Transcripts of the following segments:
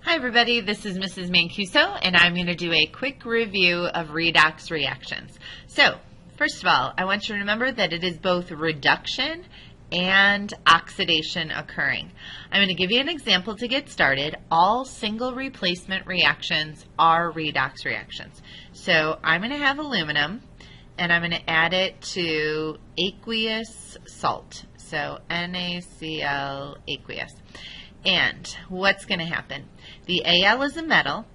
Hi everybody, this is Mrs. Mancuso and I'm going to do a quick review of redox reactions. So, first of all, I want you to remember that it is both reduction and oxidation occurring. I'm going to give you an example to get started. All single replacement reactions are redox reactions. So I'm going to have aluminum and I'm going to add it to aqueous salt. So NaCl aqueous. And what's going to happen? The Al is a metal.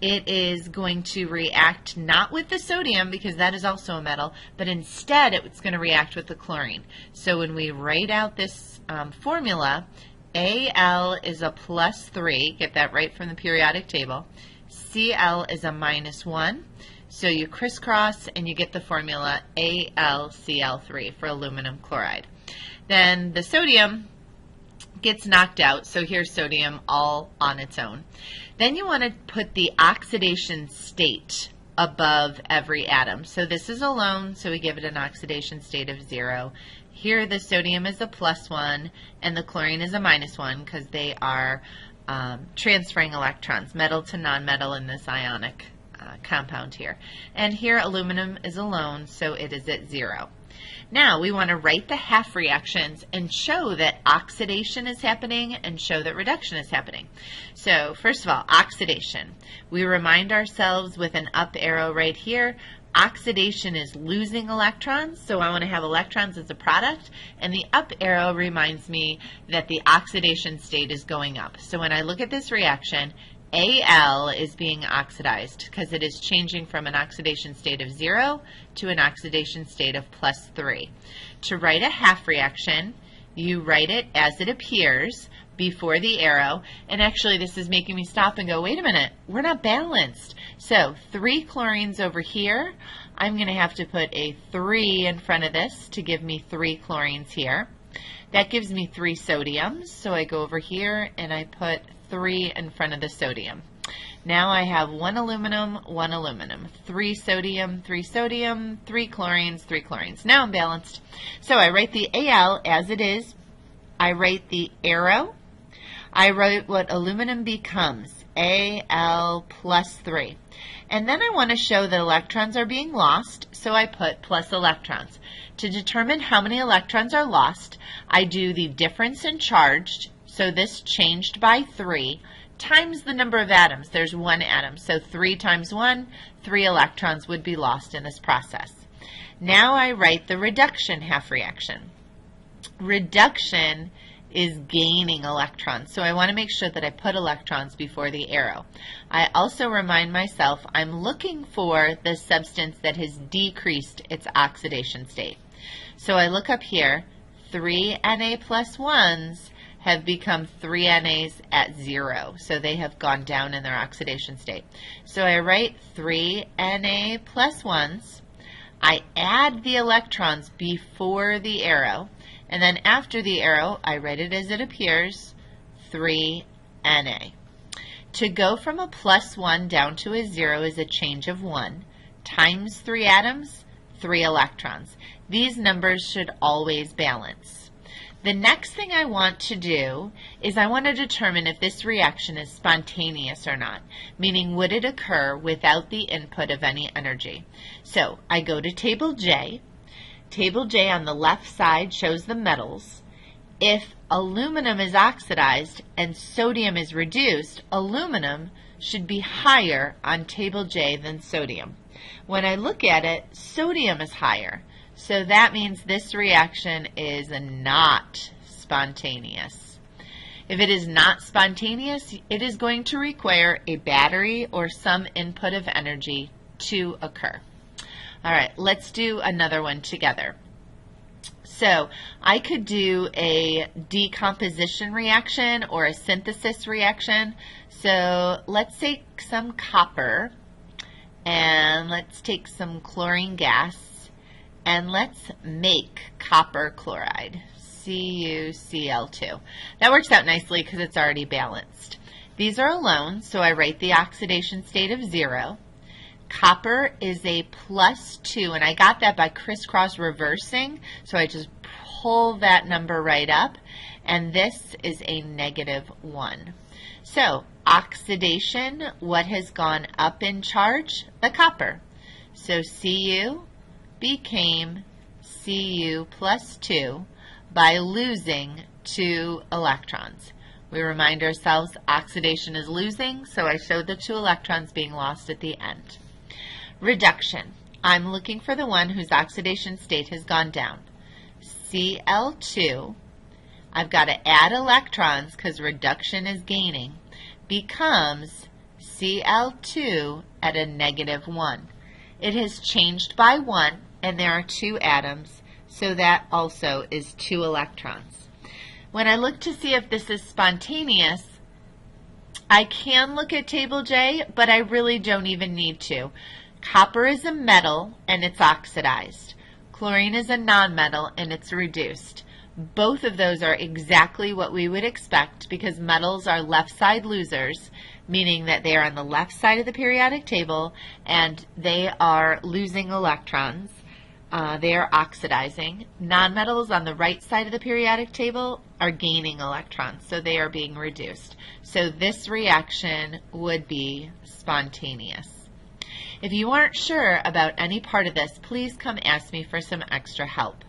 It is going to react not with the sodium because that is also a metal, but instead it's going to react with the chlorine. So when we write out this formula, Al is a +3, get that right from the periodic table. Cl is a -1. So you crisscross and you get the formula AlCl3 for aluminum chloride. Then the sodium gets knocked out, so here's sodium all on its own. Then you want to put the oxidation state above every atom. So this is alone, so we give it an oxidation state of 0. Here the sodium is a +1 and the chlorine is a -1 because they are transferring electrons, metal to nonmetal in this ionic compound here. And here aluminum is alone, so it is at 0. Now we want to write the half reactions and show that oxidation is happening and show that reduction is happening. So first of all, oxidation. We remind ourselves with an up arrow right here, oxidation is losing electrons, so I want to have electrons as a product, and the up arrow reminds me that the oxidation state is going up. So when I look at this reaction, Al is being oxidized because it is changing from an oxidation state of 0 to an oxidation state of +3. To write a half reaction, you write it as it appears before the arrow, and actually this is making me stop and go, wait a minute, we're not balanced. So 3 chlorines over here, I'm going to have to put a 3 in front of this to give me 3 chlorines here. That gives me 3 sodiums, so I go over here and I put 3 in front of the sodium. Now I have 1 aluminum, 3 sodium, 3 sodium, 3 chlorines, 3 chlorines. Now I'm balanced. So I write the Al as it is. I write the arrow. I write what aluminum becomes, Al +3. And then I want to show that electrons are being lost, so I put plus electrons. To determine how many electrons are lost, I do the difference in charged, so this changed by 3, times the number of atoms. There's 1 atom, so 3 times 1, 3 electrons would be lost in this process. Now I write the reduction half reaction. Reduction is gaining electrons, so I want to make sure that I put electrons before the arrow. I also remind myself I'm looking for the substance that has decreased its oxidation state. So I look up here, 3 Na+1s have become 3 Nas at 0, so they have gone down in their oxidation state. So I write 3 Na+1s, I add the electrons before the arrow, and then after the arrow, I write it as it appears, 3 Na. To go from a +1 down to a 0 is a change of 1, times 3 atoms, 3 electrons. These numbers should always balance. The next thing I want to do is I want to determine if this reaction is spontaneous or not, meaning would it occur without the input of any energy. So I go to Table J. Table J on the left side shows the metals. If aluminum is oxidized and sodium is reduced, aluminum should be higher on Table J than sodium. When I look at it, sodium is higher. So that means this reaction is not spontaneous. If it is not spontaneous, it is going to require a battery or some input of energy to occur. All right, let's do another one together. So I could do a decomposition reaction or a synthesis reaction. So let's take some copper and let's take some chlorine gas. And let's make copper chloride, CuCl2. That works out nicely because it's already balanced. These are alone, so I write the oxidation state of 0. Copper is a +2, and I got that by crisscross reversing, so I just pull that number right up, and this is a -1. So oxidation, what has gone up in charge? The copper. So Cu became Cu plus 2 by losing 2 electrons. We remind ourselves oxidation is losing, so I showed the 2 electrons being lost at the end. Reduction. I'm looking for the one whose oxidation state has gone down. Cl2, I've got to add electrons because reduction is gaining, becomes Cl2 at a -1. It has changed by 1, and there are 2 atoms, so that also is 2 electrons. When I look to see if this is spontaneous, I can look at table J, but I really don't even need to. Copper is a metal and it's oxidized. Chlorine is a nonmetal and it's reduced. Both of those are exactly what we would expect because metals are left side losers, meaning that they are on the left side of the periodic table and they are losing electrons. They are oxidizing. Nonmetals on the right side of the periodic table are gaining electrons, so they are being reduced. So this reaction would be spontaneous. If you aren't sure about any part of this, please come ask me for some extra help.